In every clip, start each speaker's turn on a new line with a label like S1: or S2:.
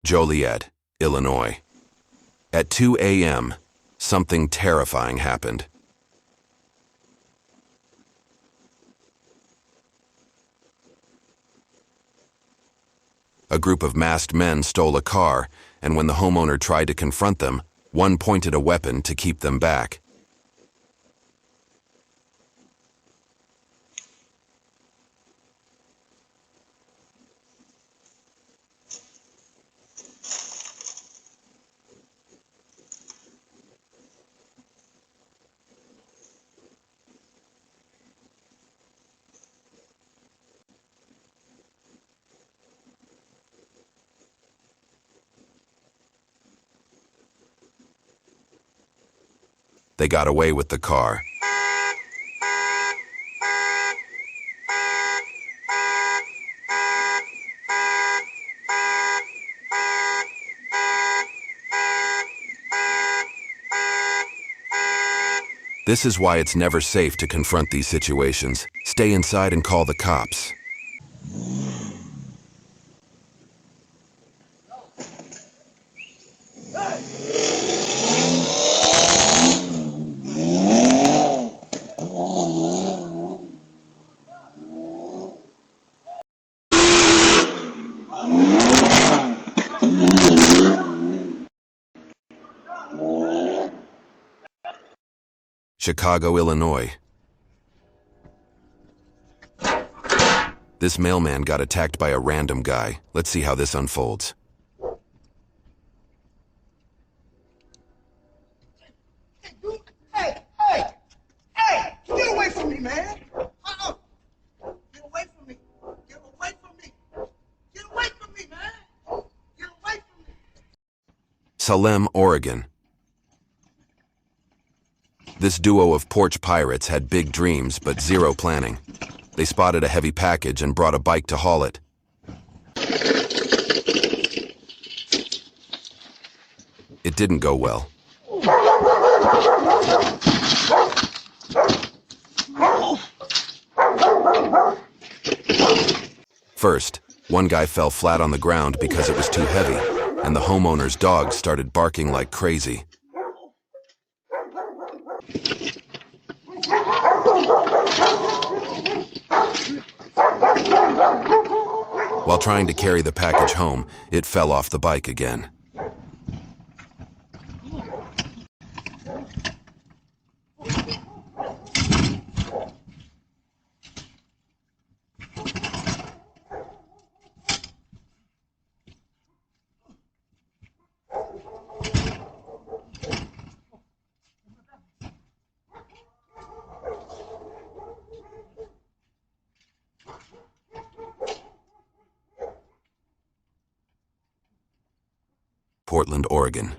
S1: Joliet, Illinois. At 2 a.m., something terrifying happened. A group of masked men stole a car, and when the homeowner tried to confront them, one pointed a weapon to keep them back. They got away with the car. This is why it's never safe to confront these situations. Stay inside and call the cops. Chicago, Illinois. This mailman got attacked by a random guy. Let's see how this unfolds.
S2: Hey, get away from me, man. Get away from me. Get away from me. Get away from me, man. Get away from me.
S1: Salem, Oregon. This duo of porch pirates had big dreams but zero planning. They spotted a heavy package and brought a bike to haul it. It didn't go well. First, one guy fell flat on the ground because it was too heavy, and the homeowner's dog started barking like crazy. While trying to carry the package home, it fell off the bike again. Portland, Oregon.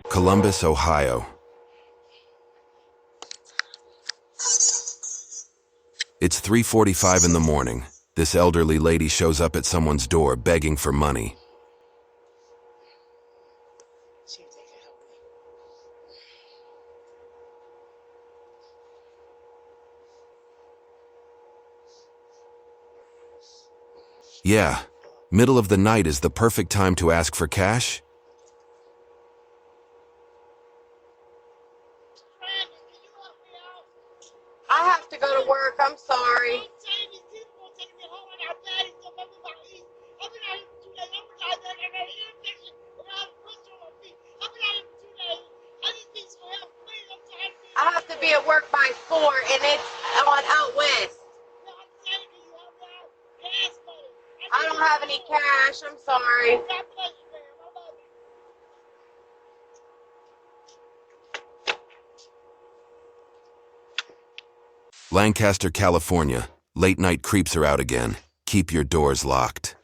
S1: Columbus, Ohio. It's 3:45 in the morning. This elderly lady shows up at someone's door begging for money. Yeah, middle of the night is the perfect time to ask for cash.
S3: I have to go to work. I'm sorry. I have to be at work by 4, and it's on out west. I don't have any cash. I'm sorry.
S1: Lancaster, California. Late night creeps are out again. Keep your doors locked.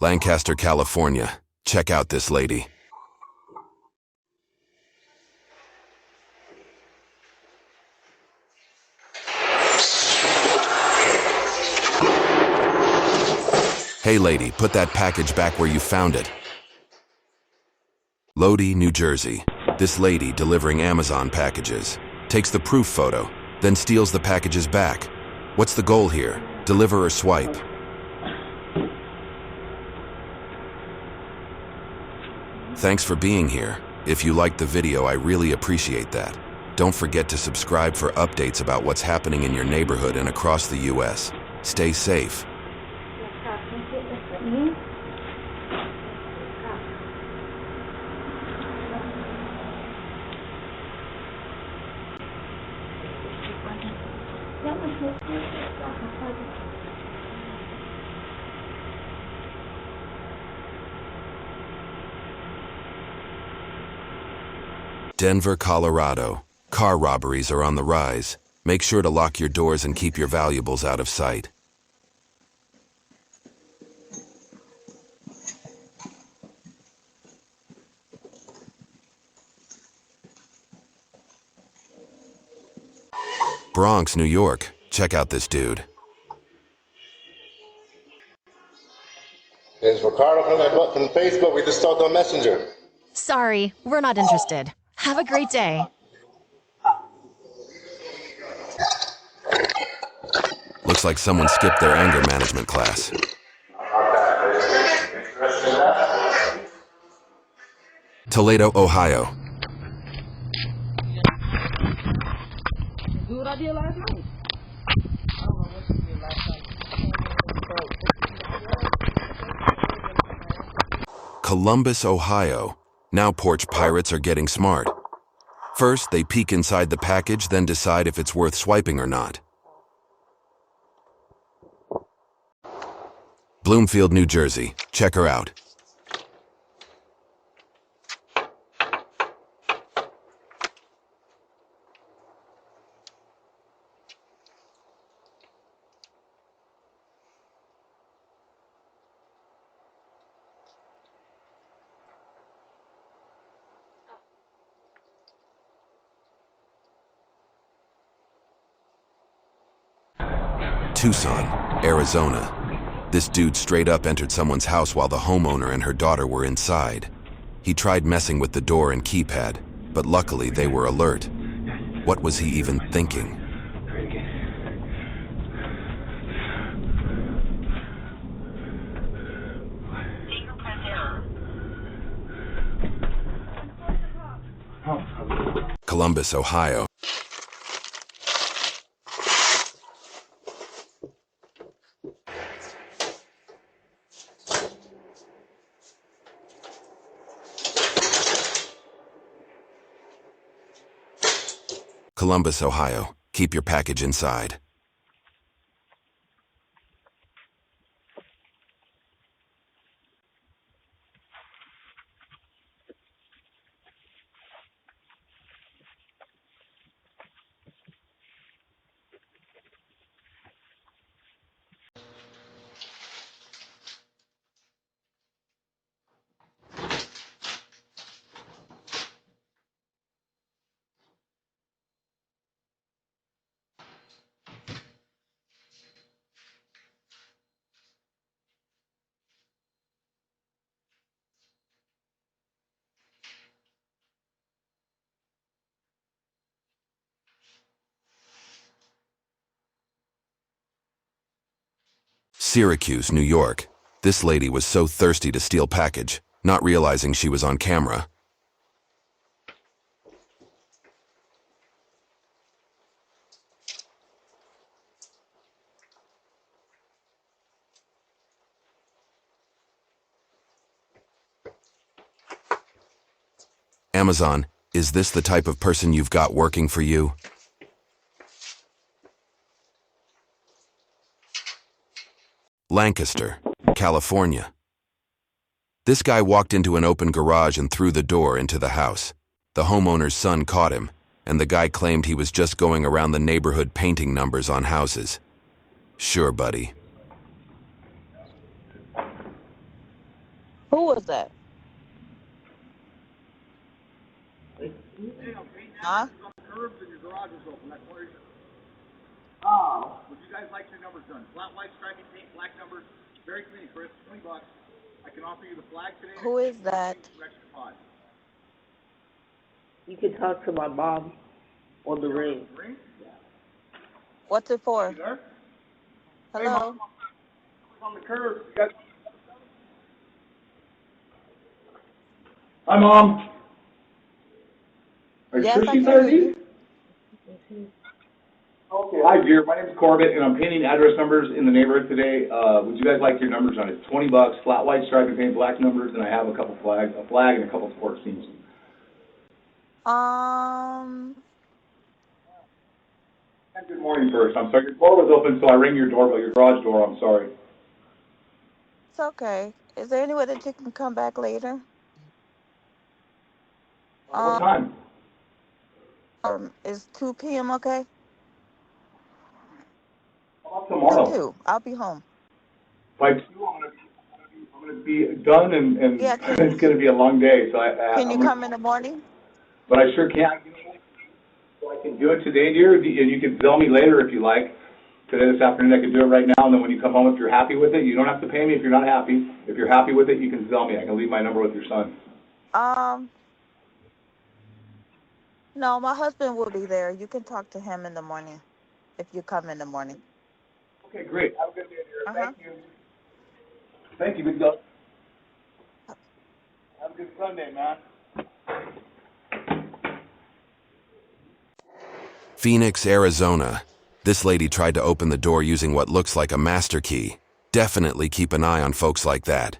S1: Lancaster, California. Check out this lady. Hey lady, put that package back where you found it. Lodi, New Jersey. This lady, delivering Amazon packages, takes the proof photo, then steals the packages back. What's the goal here? Deliver or swipe? Thanks for being here. If you liked the video, I really appreciate that. Don't forget to subscribe for updates about what's happening in your neighborhood and across the U.S. Stay safe. Denver, Colorado. Car robberies are on the rise. Make sure to lock your doors and keep your valuables out of sight. Bronx, New York. Check out this dude.
S4: It's Ricardo from Facebook. We just talked on Messenger.
S5: Sorry, we're not interested. Have a great day.
S1: Looks like someone skipped their anger management class. Toledo, Ohio.
S6: Do what I did last night. I don't know what you did last night.
S1: Columbus, Ohio. Now Porch pirates are getting smart. First, they peek inside the package, then decide if it's worth swiping or not. Bloomfield, New Jersey. Check her out. Tucson, Arizona. This dude straight up entered someone's house while the homeowner and her daughter were inside. He tried messing with the door and keypad, but luckily they were alert. What was he even thinking? Columbus, Ohio. Columbus, Ohio. Keep your package inside. Syracuse, New York. This lady was so thirsty to steal package, not realizing she was on camera. Amazon, is this the type of person you've got working for you? Lancaster, California. This guy walked into an open garage and threw the door into the house. The homeowner's son caught him, and the guy claimed he was just going around the neighborhood painting numbers on houses. Sure, buddy.
S6: Who was that? Huh?
S7: Curves and your garage is open. That's where you're... Oh. Would you guys like your numbers done? Flat white striping paint, black numbers? Very clean, Chris. $20. I can offer you the flag today.
S8: Who is that?
S7: For extra $5.
S6: You can talk to my mom on the ring.
S7: Ring?
S8: What's it for?
S7: You there? Hey,
S8: Hello?
S7: Mom. On the curb. You guys... Hi, Mom. Are you
S8: Yes,
S7: sure
S8: I
S7: she's
S8: can
S7: there,
S8: hear
S7: Dee? Okay. Hi, dear. My name is Corbett, and I'm painting address numbers in the neighborhood today. Would you guys like your numbers on it? It's $20, flat white stripe and paint black numbers, and I have a flag and a couple sports teams. Good morning first. I'm sorry. Your door was open, so I rang your doorbell, your garage door. I'm sorry.
S8: It's okay. Is there any way that you can come back later?
S7: What time?
S8: Is 2 p.m. okay?
S7: How about tomorrow?
S8: 2. I'll be home.
S7: By 2, I'm gonna be done, and
S8: Yeah,
S7: it's gonna be a long day. So
S8: can you come in the morning?
S7: But I sure can. So I can do it today, dear, and you can bill me later if you like. Today, this afternoon, I can do it right now, and then when you come home, if you're happy with it, you don't have to pay me if you're not happy. If you're happy with it, you can bill me. I can leave my number with your son.
S8: No, my husband will be there. You can talk to him in the morning if you come in the morning.
S7: Okay, great. Have a good day, dear.
S8: Uh-huh.
S7: Thank you. Thank you, big dog. Have a good Sunday, man.
S1: Phoenix, Arizona. This lady tried to open the door using what looks like a master key. Definitely keep an eye on folks like that.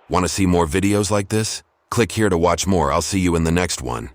S1: Want to see more videos like this? Click here to watch more. I'll see you in the next one.